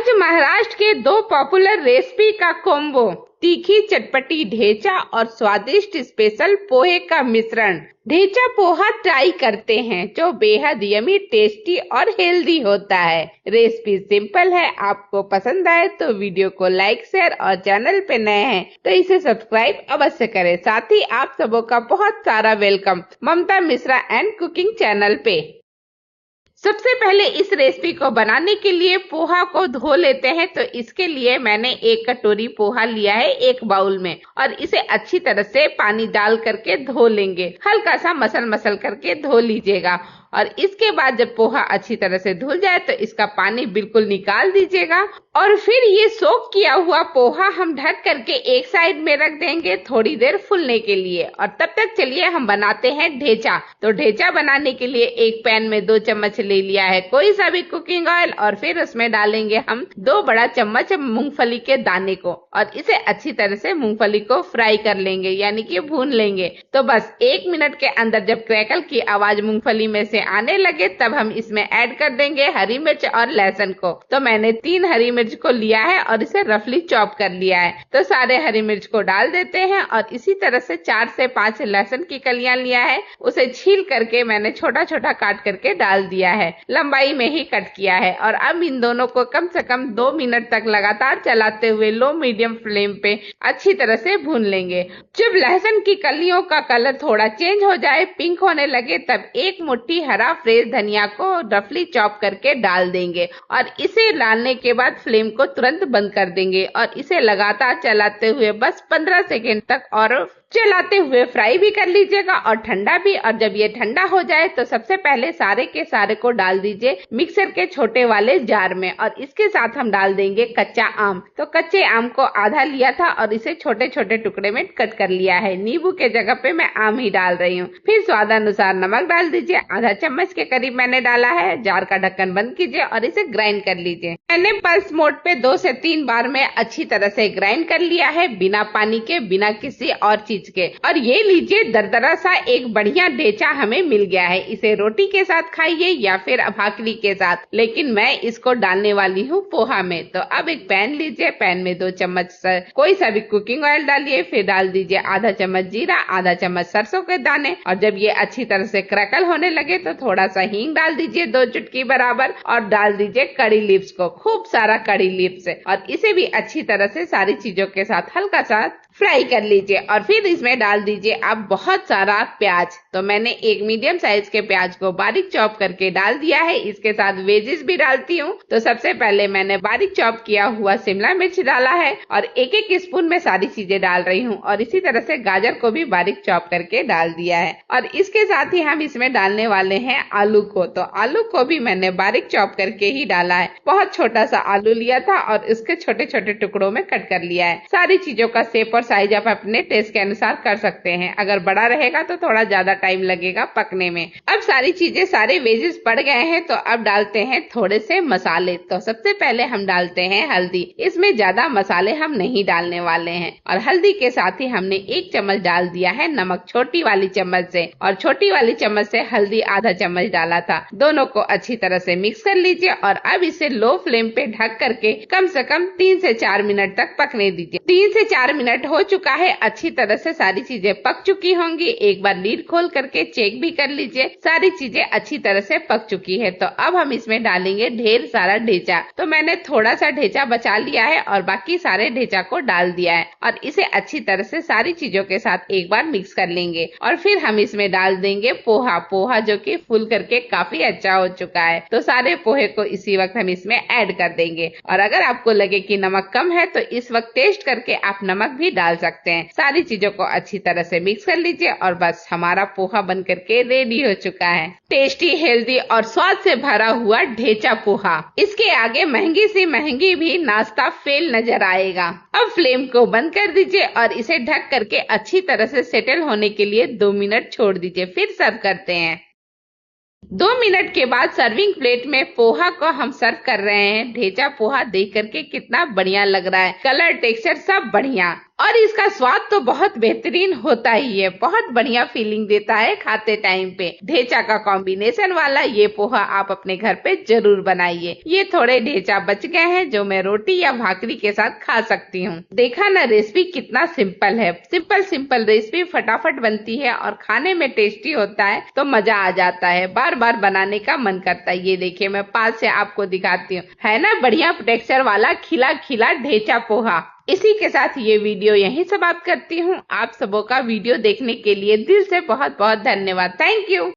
आज महाराष्ट्र के दो पॉपुलर रेसिपी का कॉम्बो, तीखी चटपटी ढेचा और स्वादिष्ट स्पेशल पोहे का मिश्रण। ढेचा पोहा ट्राई करते हैं जो बेहद यमी, टेस्टी और हेल्दी होता है। रेसिपी सिंपल है, आपको पसंद आए तो वीडियो को लाइक, शेयर और चैनल पे नए हैं तो इसे सब्सक्राइब अवश्य करें। साथ ही आप सबों का बहुत सारा welcome Mamta Mishra and cooking channel पे। सबसे पहले इस रेसिपी को बनाने के लिए पोहा को धो लेते हैं। तो इसके लिए मैंने 1 कटोरी पोहा लिया है एक बाउल में और इसे अच्छी तरह से पानी डाल करके धो लेंगे। हल्का सा मसल करके धो लीजिएगा और इसके बाद जब पोहा अच्छी तरह से धुल जाए तो इसका पानी बिल्कुल निकाल दीजिएगा और फिर ये सोक किया हुआ पोहा हम ढक करके एक साइड में रख देंगे थोड़ी देर फूलने के लिए। और तब तक चलिए हम बनाते हैं ढेचा। तो ढेचा बनाने के लिए एक पैन में 2 चम्मच ले लिया है कोई सा भी कुकिंग ऑयल और फिर उसमें डालेंगे हम 2 बड़ा चम्मच मूंगफली के दाने को और इसे अच्छी तरह से मूंगफली को फ्राई कर लेंगे, यानी कि भून लेंगे। तो बस 1 मिनट के अंदर जब क्रैकल की आवाज मूंगफली में से आने लगे तब हम इसमें ऐड कर देंगे हरी मिर्च और लहसुन को। तो मैंने 3 हरी मिर्च को लिया है और इसे रफली चॉप कर लिया है। तो सारे हरी मिर्च को डाल देते हैं और इसी तरह से 4 से 5 लहसुन की कलियां लिया है, उसे छील करके मैंने छोटा छोटा काट करके डाल दिया है, लंबाई में ही कट किया है। और अब इन दोनों को कम से कम 2 मिनट तक लगातार चलाते हुए लो मीडियम फ्लेम पे अच्छी तरह से भून लेंगे। जब लहसुन की कलियों का कलर थोड़ा चेंज हो जाए, पिंक होने लगे, तब 1 मुट्ठी हरा फ्रेश धनिया को रफली चॉप करके डाल देंगे और इसे डालने के बाद फ्लेम को तुरंत बंद कर देंगे और इसे लगातार चलाते हुए बस 15 सेकेंड तक और चलाते हुए फ्राई भी कर लीजिएगा और ठंडा भी। और जब ये ठंडा हो जाए तो सबसे पहले सारे के सारे को डाल दीजिए मिक्सर के छोटे वाले जार में और इसके साथ हम डाल देंगे कच्चा आम। तो कच्चे आम को आधा लिया था और इसे छोटे छोटे टुकड़े में कट कर लिया है। नींबू के जगह पे मैं आम ही डाल रही हूँ। फिर स्वादानुसार नमक डाल दीजिए, आधा चम्मच के करीब मैंने डाला है। जार का ढक्कन बंद कीजिए और इसे ग्राइंड कर लीजिए। मैंने पल्स मोड पे 2 से 3 बार में अच्छी तरह से ग्राइंड कर लिया है, बिना पानी के, बिना किसी और चीज के। और ये लीजिए दरदरा सा एक बढ़िया ढेचा हमें मिल गया है। इसे रोटी के साथ खाइए या फिर भाकरी के साथ, लेकिन मैं इसको डालने वाली हूँ पोहा में। तो अब एक पैन लीजिए, पैन में 2 चम्मच कोई सा भी कुकिंग ऑयल डालिए, फिर डाल दीजिए आधा चम्मच जीरा, आधा चम्मच सरसों के दाने और जब ये अच्छी तरह से क्रैकल होने लगे तो थोड़ा सा हींग डाल दीजिए 2 चुटकी बराबर और डाल दीजिए कड़ी लीव्स को, खूब सारा कड़ी लीव्स और इसे भी अच्छी तरह से सारी चीजों के साथ हल्का सा फ्राई कर लीजिए। और फिर इसमें डाल दीजिए अब बहुत सारा प्याज। तो मैंने एक मीडियम साइज के प्याज को बारीक चॉप करके डाल दिया है। इसके साथ वेजिस भी डालती हूँ। तो सबसे पहले मैंने बारीक चॉप किया हुआ शिमला मिर्च डाला है और 1-1 स्पून में सारी चीजें डाल रही हूँ और इसी तरह से गाजर को भी बारीक चॉप करके डाल दिया है। और इसके साथ ही हम इसमें डालने वाले हैं आलू को। तो आलू को भी मैंने बारीक चॉप करके ही डाला है। बहुत छोटा सा आलू लिया था और इसके छोटे छोटे टुकड़ों में कट कर लिया है। सारी चीजों का शेप और साइज आप अपने टेस्ट के अनुसार कर सकते हैं। अगर बड़ा रहेगा तो थोड़ा ज्यादा टाइम लगेगा पकने में। अब सारी चीजें, सारे वेजेस पड़ गए हैं तो अब डालते हैं थोड़े से मसाले। तो सबसे पहले हम डालते हैं हल्दी। इसमें ज्यादा मसाले हम नहीं डालने वाले हैं और हल्दी के साथ ही हमने 1 चम्मच डाल दिया है नमक, छोटी वाली चम्मच से, और छोटी वाली चम्मच से हल्दी आधा चम्मच डाला था। दोनों को अच्छी तरह से मिक्स कर लीजिए और अब इसे लो फ्लेम पे ढक करके कम से कम 3 से 4 मिनट तक पकने दीजिए। 3 से 4 मिनट हो चुका है, अच्छी तरह से सारी चीजें पक चुकी होंगी। एक बार लीड खोल करके चेक भी कर लीजिए, सारी चीजें अच्छी तरह से पक चुकी है। तो अब हम इसमें डालेंगे ढेर सारा ढेचा। तो मैंने थोड़ा सा ढेचा बचा लिया है और बाकी सारे ढेचा को डाल दिया है और इसे अच्छी तरह से सारी चीजों के साथ एक बार मिक्स कर लेंगे। और फिर हम इसमें डाल देंगे पोहा जो कि फूल करके काफी अच्छा हो चुका है। तो सारे पोहे को इसी वक्त हम इसमें ऐड कर देंगे और अगर आपको लगे कि नमक कम है तो इस वक्त टेस्ट करके आप नमक भी डाल सकते हैं। सारी चीजों को अच्छी तरह से मिक्स कर लीजिए और बस हमारा पोहा बन करके रेडी हो चुका है। टेस्टी, हेल्दी और स्वाद से भरा हुआ ढेचा पोहा। इसके आगे महंगी सी महंगी भी नाश्ता फेल नजर आएगा। अब फ्लेम को बंद कर दीजिए और इसे ढक करके अच्छी तरह से सेटल होने के लिए 2 मिनट छोड़ दीजिए, फिर सर्व करते हैं। 2 मिनट के बाद सर्विंग प्लेट में पोहा को हम सर्व कर रहे हैं। ढेचा पोहा देख करके कितना बढ़िया लग रहा है, कलर, टेक्सचर सब बढ़िया। और इसका स्वाद तो बहुत बेहतरीन होता ही है, बहुत बढ़िया फीलिंग देता है खाते टाइम पे। ढेचा का कॉम्बिनेशन वाला ये पोहा आप अपने घर पे जरूर बनाइए। ये थोड़े ढेचा बच गए हैं जो मैं रोटी या भाकरी के साथ खा सकती हूँ। देखा ना रेसिपी कितना सिंपल है। सिंपल रेसिपी फटाफट बनती है और खाने में टेस्टी होता है तो मजा आ जाता है, बार बार बनाने का मन करता है। ये देखिए मैं पास से आपको दिखाती हूँ, है ना बढ़िया टेक्सचर वाला खिला खिला ढेचा पोहा। इसी के साथ ये वीडियो यहीं समाप्त करती हूँ। आप सबों का वीडियो देखने के लिए दिल से बहुत बहुत धन्यवाद। Thank you.